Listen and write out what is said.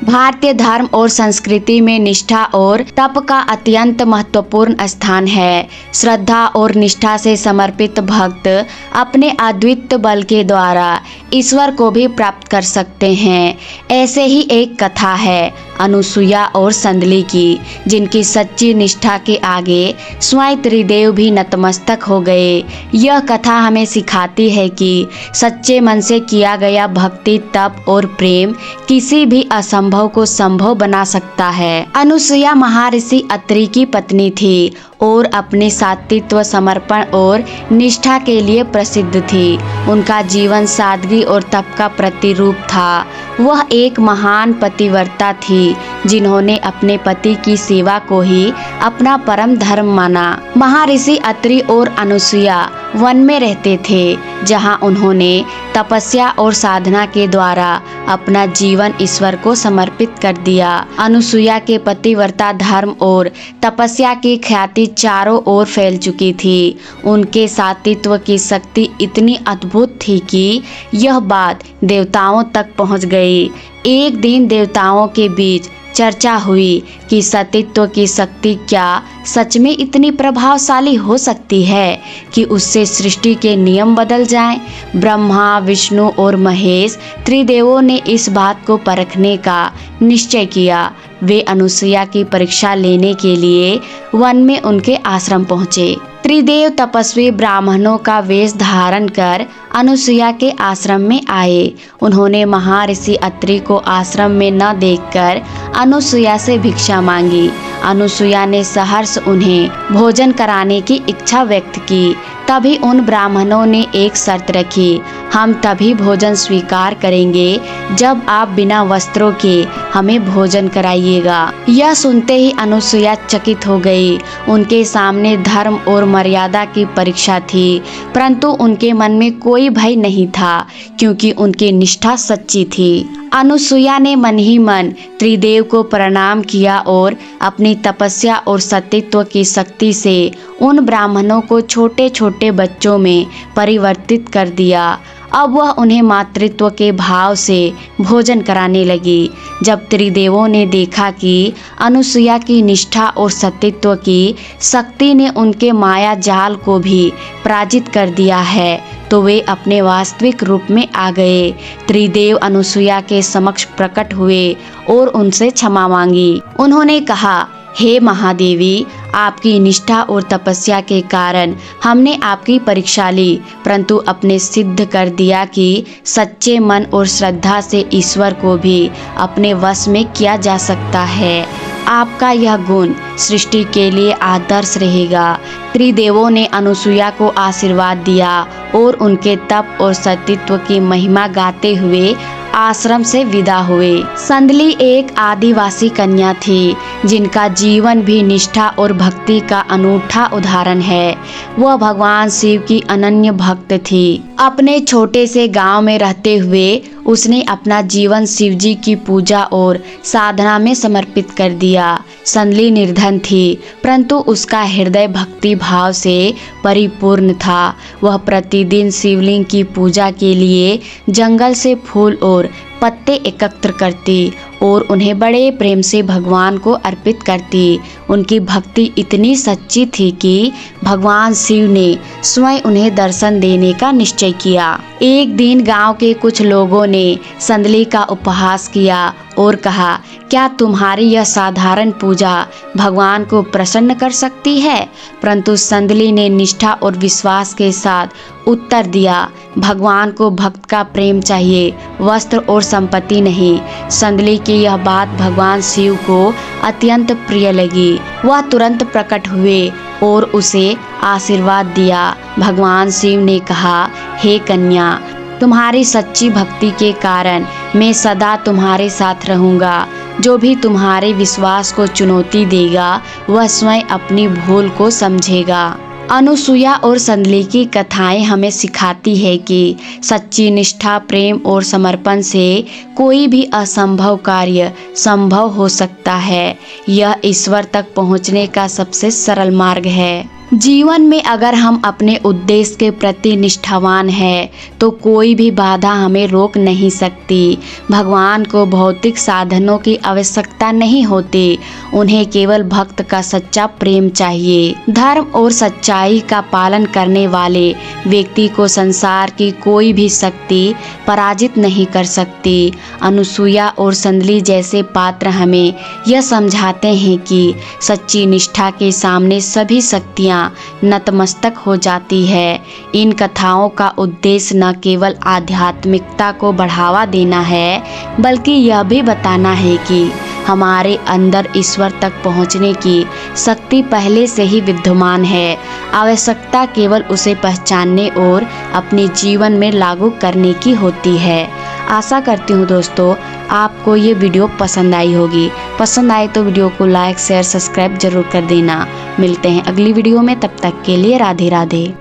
भारतीय धर्म और संस्कृति में निष्ठा और तप का अत्यंत महत्वपूर्ण स्थान है। श्रद्धा और निष्ठा से समर्पित भक्त अपने अद्वितीय बल के द्वारा ईश्वर को भी प्राप्त कर सकते हैं। ऐसे ही एक कथा है अनुसुईया और संदली की, जिनकी सच्ची निष्ठा के आगे स्वयं त्रिदेव भी नतमस्तक हो गए। यह कथा हमें सिखाती है कि सच्चे मन से किया गया भक्ति, तप और प्रेम किसी भी असंभव को संभव बना सकता है। अनुसुईया महर्षि अत्रि की पत्नी थी और अपने सात्वित्व, समर्पण और निष्ठा के लिए प्रसिद्ध थी। उनका जीवन सादगी और तप का प्रतिरूप था। वह एक महान पतिव्रता थी जिन्होंने अपने पति की सेवा को ही अपना परम धर्म माना। महर्षि अत्रि और अनुसुईया वन में रहते थे, जहां उन्होंने तपस्या और साधना के द्वारा अपना जीवन ईश्वर को समर्पित कर दिया। अनुसुईया के पतिव्रता धर्म और तपस्या की ख्याति चारों ओर फैल चुकी थी। उनके सात्वित्व की शक्ति इतनी अद्भुत थी कि यह बात देवताओं तक पहुंच गई। एक दिन देवताओं के बीच चर्चा हुई कि सतीत्व की शक्ति क्या सच में इतनी प्रभावशाली हो सकती है कि उससे सृष्टि के नियम बदल जाएं। ब्रह्मा, विष्णु और महेश त्रिदेवों ने इस बात को परखने का निश्चय किया। वे अनुसुईया की परीक्षा लेने के लिए वन में उनके आश्रम पहुँचे। त्रिदेव तपस्वी ब्राह्मणों का वेश धारण कर अनुसुईया के आश्रम में आए। उन्होंने महर्षि अत्रि को आश्रम में न देखकर अनुसुईया से भिक्षा मांगी। अनुसुईया ने सहर्ष उन्हें भोजन कराने की इच्छा व्यक्त की। तभी उन ब्राह्मणों ने एक शर्त रखी, हम तभी भोजन स्वीकार करेंगे जब आप बिना वस्त्रों के हमें भोजन कराइएगा। यह सुनते ही अनुसुईया चकित हो गई। उनके सामने धर्म और मर्यादा की परीक्षा थी, परंतु उनके मन में कोई भय नहीं था क्योंकि उनकी निष्ठा सच्ची थी। अनुसुईया ने मन ही मन त्रिदेव को प्रणाम किया और अपनी तपस्या और सतीत्व की शक्ति से उन ब्राह्मणों को छोटे छोटे बच्चों में परिवर्तित कर दिया। अब वह उन्हें मातृत्व के भाव से भोजन कराने लगी। जब त्रिदेवों ने देखा कि अनुसुईया की निष्ठा और सतीत्व की शक्ति ने उनके माया जाल को भी पराजित कर दिया है, तो वे अपने वास्तविक रूप में आ गए। त्रिदेव अनुसुईया के समक्ष प्रकट हुए और उनसे क्षमा मांगी। उन्होंने कहा, हे महादेवी, आपकी निष्ठा और तपस्या के कारण हमने आपकी परीक्षा ली, परंतु अपने सिद्ध कर दिया कि सच्चे मन और श्रद्धा से ईश्वर को भी अपने वश में किया जा सकता है। आपका यह गुण सृष्टि के लिए आदर्श रहेगा। त्रिदेवों ने अनुसुईया को आशीर्वाद दिया और उनके तप और सतीत्व की महिमा गाते हुए आश्रम से विदा हुए। संदली एक आदिवासी कन्या थी जिनका जीवन भी निष्ठा और भक्ति का अनूठा उदाहरण है। वह भगवान शिव की अनन्य भक्त थी। अपने छोटे से गांव में रहते हुए उसने अपना जीवन शिवजी की पूजा और साधना में समर्पित कर दिया। संदली निर्धन थी, परंतु उसका हृदय भक्ति भाव से परिपूर्ण था। वह प्रतिदिन शिवलिंग की पूजा के लिए जंगल से फूल और पत्ते एकत्र करती और उन्हें बड़े प्रेम से भगवान को अर्पित करती। उनकी भक्ति इतनी सच्ची थी कि भगवान शिव ने स्वयं उन्हें दर्शन देने का निश्चय किया। एक दिन गांव के कुछ लोगों ने संदली का उपहास किया और कहा, क्या तुम्हारी यह साधारण पूजा भगवान को प्रसन्न कर सकती है? परंतु संदली ने निष्ठा और विश्वास के साथ उत्तर दिया, भगवान को भक्त का प्रेम चाहिए, वस्त्र और संपत्ति नहीं। संदली की यह बात भगवान शिव को अत्यंत प्रिय लगी। वह तुरंत प्रकट हुए और उसे आशीर्वाद दिया। भगवान शिव ने कहा, हे कन्या, तुम्हारी सच्ची भक्ति के कारण मैं सदा तुम्हारे साथ रहूंगा। जो भी तुम्हारे विश्वास को चुनौती देगा वह स्वयं अपनी भूल को समझेगा। अनुसुईया और संदली की कथाएं हमें सिखाती है कि सच्ची निष्ठा, प्रेम और समर्पण से कोई भी असंभव कार्य संभव हो सकता है। यह ईश्वर तक पहुंचने का सबसे सरल मार्ग है। जीवन में अगर हम अपने उद्देश्य के प्रति निष्ठावान हैं तो कोई भी बाधा हमें रोक नहीं सकती। भगवान को भौतिक साधनों की आवश्यकता नहीं होती, उन्हें केवल भक्त का सच्चा प्रेम चाहिए। धर्म और सच्चाई का पालन करने वाले व्यक्ति को संसार की कोई भी शक्ति पराजित नहीं कर सकती। अनुसुईया और संदली जैसे पात्र हमें यह समझाते हैं कि सच्ची निष्ठा के सामने सभी शक्तियाँ नतमस्तक हो जाती है। इन कथाओं का उद्देश्य न केवल आध्यात्मिकता को बढ़ावा देना है, बल्कि यह भी बताना है कि हमारे अंदर ईश्वर तक पहुंचने की शक्ति पहले से ही विद्यमान है। आवश्यकता केवल उसे पहचानने और अपने जीवन में लागू करने की होती है। आशा करती हूँ दोस्तों आपको ये वीडियो पसंद आई होगी। पसंद आए तो वीडियो को लाइक शेयर सब्सक्राइब जरूर कर देना। मिलते हैं अगली वीडियो में, तब तक के लिए राधे राधे।